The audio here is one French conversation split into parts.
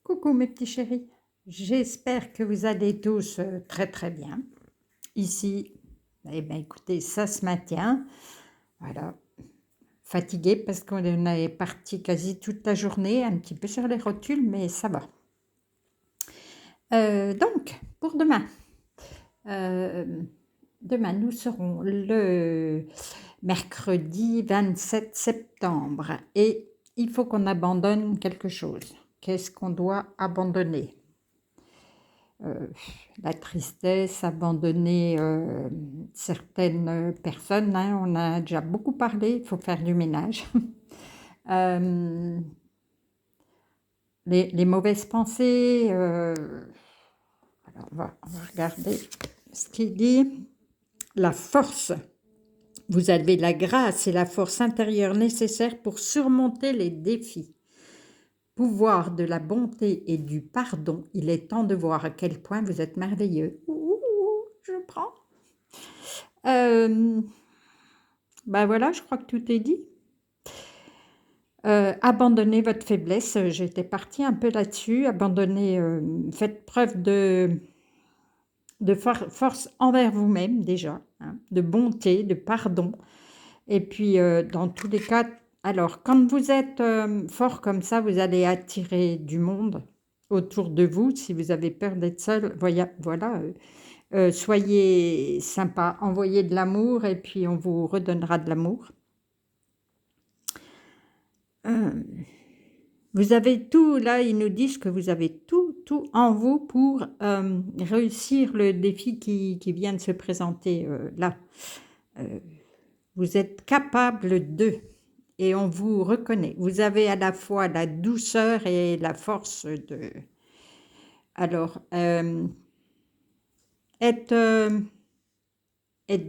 Coucou mes petits chéris, j'espère que vous allez tous très très bien. Ici, eh bien écoutez, ça se maintient. Voilà, fatigué parce qu'on est parti quasi toute la journée, un petit peu sur les rotules, mais ça va. Donc, pour demain, euh, demain nous serons le mercredi 27 septembre et il faut qu'on abandonne quelque chose. Qu'est-ce qu'on doit abandonner? euh, la tristesse, abandonner certaines personnes, hein, on a déjà beaucoup parlé, il faut faire du ménage. Euh, les mauvaises pensées, alors on va regarder ce qu'il dit. La force, vous avez la grâce et la force intérieure nécessaires pour surmonter les défis. Pouvoir de la bonté et du pardon, il est temps de voir à quel point vous êtes merveilleux. Ouh, je prends. Ben voilà, je crois que tout est dit. Abandonnez votre faiblesse, j'étais partie un peu là-dessus. Abandonnez, faites preuve de force envers vous-même déjà, hein, de bonté, de pardon. Et puis, dans tous les cas, alors, quand vous êtes fort comme ça, vous allez attirer du monde autour de vous. Si vous avez peur d'être seul, voilà, soyez sympa, envoyez de l'amour et puis on vous redonnera de l'amour. Vous avez tout, là, ils nous disent que vous avez tout en vous pour réussir le défi qui vient de se présenter là. Vous êtes capable de, et on vous reconnaît. Vous avez à la fois la douceur et la force de... Alors, être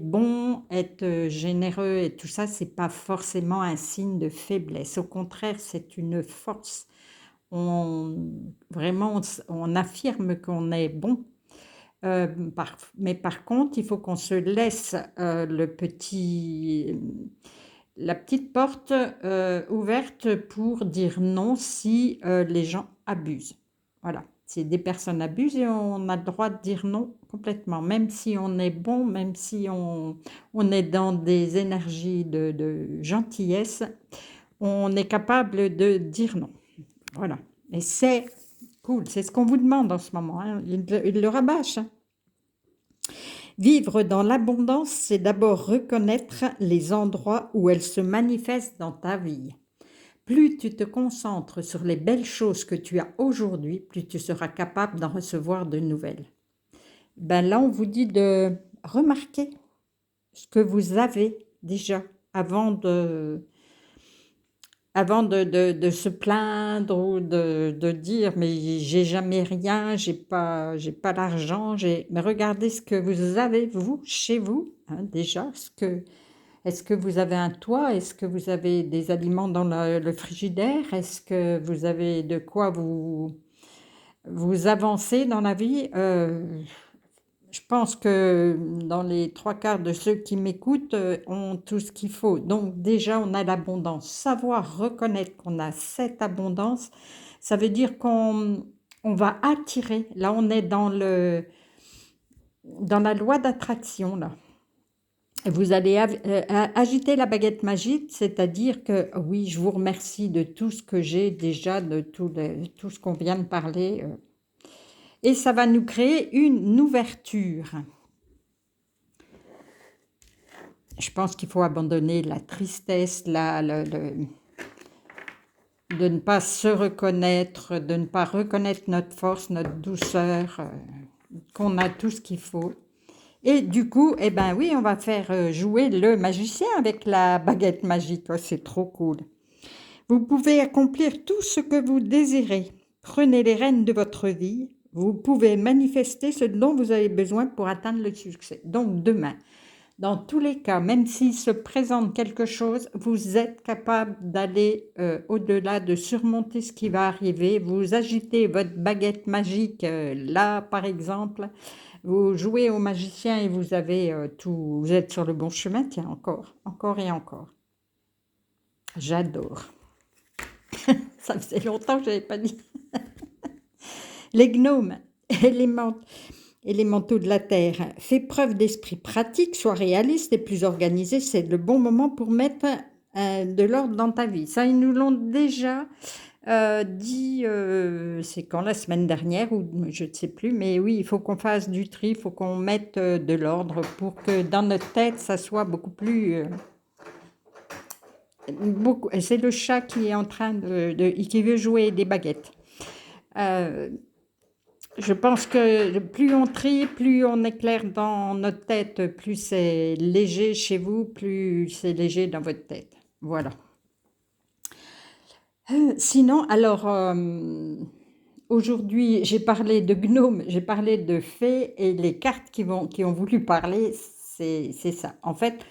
bon, être généreux et tout ça, c'est pas forcément un signe de faiblesse. Au contraire, c'est une force. Vraiment, on affirme qu'on est bon. Mais par contre, il faut qu'on se laisse la petite porte ouverte pour dire non si les gens abusent. Voilà, si des personnes abusent, et on a le droit de dire non complètement, même si on est bon, même si on est dans des énergies de gentillesse, on est capable de dire non. Voilà, et c'est cool, c'est ce qu'on vous demande en ce moment, hein. Il le rabâche, hein. Vivre dans l'abondance, c'est d'abord reconnaître les endroits où elle se manifeste dans ta vie. Plus tu te concentres sur les belles choses que tu as aujourd'hui, plus tu seras capable d'en recevoir de nouvelles. Ben là, on vous dit de remarquer ce que vous avez déjà avant de se plaindre ou de dire mais j'ai jamais rien, j'ai pas l'argent, mais regardez ce que vous avez vous chez vous, hein, déjà. Est-ce que vous avez un toit? Est-ce que vous avez des aliments dans le frigidaire? Est-ce que vous avez de quoi vous avancer dans la vie? Je pense que dans les trois quarts de ceux qui m'écoutent ont tout ce qu'il faut. Donc déjà, on a l'abondance. Savoir reconnaître qu'on a cette abondance, ça veut dire qu'on va attirer. Là, on est dans la loi d'attraction, là. Vous allez agiter la baguette magique, c'est-à-dire que oui, je vous remercie de tout ce que j'ai déjà, de tout ce qu'on vient de parler. Et ça va nous créer une ouverture. Je pense qu'il faut abandonner la tristesse, de ne pas se reconnaître, de ne pas reconnaître notre force, notre douceur, qu'on a tout ce qu'il faut. Et du coup, eh ben oui, on va faire jouer le magicien avec la baguette magique. Oh, c'est trop cool. Vous pouvez accomplir tout ce que vous désirez. Prenez les rênes de votre vie. Vous pouvez manifester ce dont vous avez besoin pour atteindre le succès. Donc demain, dans tous les cas, même s'il se présente quelque chose, vous êtes capable d'aller au-delà, de surmonter ce qui va arriver. Vous agitez votre baguette magique là, par exemple. Vous jouez au magicien et vous avez tout. Vous êtes sur le bon chemin. Tiens, encore et encore. J'adore. Ça faisait longtemps que je n'avais pas dit. Les gnomes, élément- élémentaux de la Terre, fais preuve d'esprit pratique, sois réaliste et plus organisé. C'est le bon moment pour mettre de l'ordre dans ta vie. Ça, ils nous l'ont déjà dit, c'est quand, la semaine dernière, ou je ne sais plus, mais oui, il faut qu'on fasse du tri, il faut qu'on mette de l'ordre pour que dans notre tête, ça soit beaucoup plus... c'est le chat qui est en train qui veut jouer des baguettes. Euh, je pense que plus on trie, plus on est clair dans notre tête, plus c'est léger chez vous, plus c'est léger dans votre tête. Voilà. Sinon, alors, aujourd'hui, j'ai parlé de gnomes, j'ai parlé de fées, et les cartes qui ont voulu parler, c'est ça. En fait,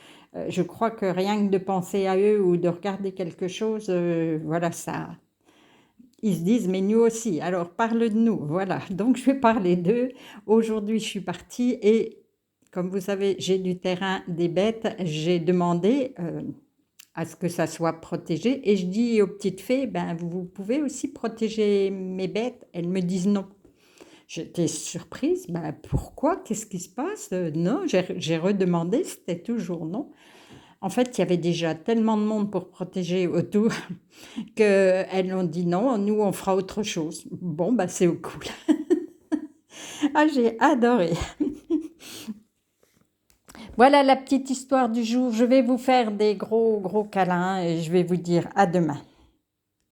je crois que rien que de penser à eux ou de regarder quelque chose, voilà, ça, ils se disent, mais nous aussi, alors parle de nous, voilà. Donc, je vais parler d'eux. Aujourd'hui, je suis partie et, comme vous savez, j'ai du terrain, des bêtes. J'ai demandé à ce que ça soit protégé. Et je dis aux petites fées, ben, vous pouvez aussi protéger mes bêtes. Elles me disent non. J'étais surprise, ben, pourquoi? Qu'est-ce qui se passe? Non, j'ai redemandé, c'était toujours non. En fait, il y avait déjà tellement de monde pour protéger autour qu'elles ont dit non, nous on fera autre chose. Bon, ben, c'est cool. Ah, j'ai adoré. Voilà la petite histoire du jour. Je vais vous faire des gros gros câlins et je vais vous dire à demain.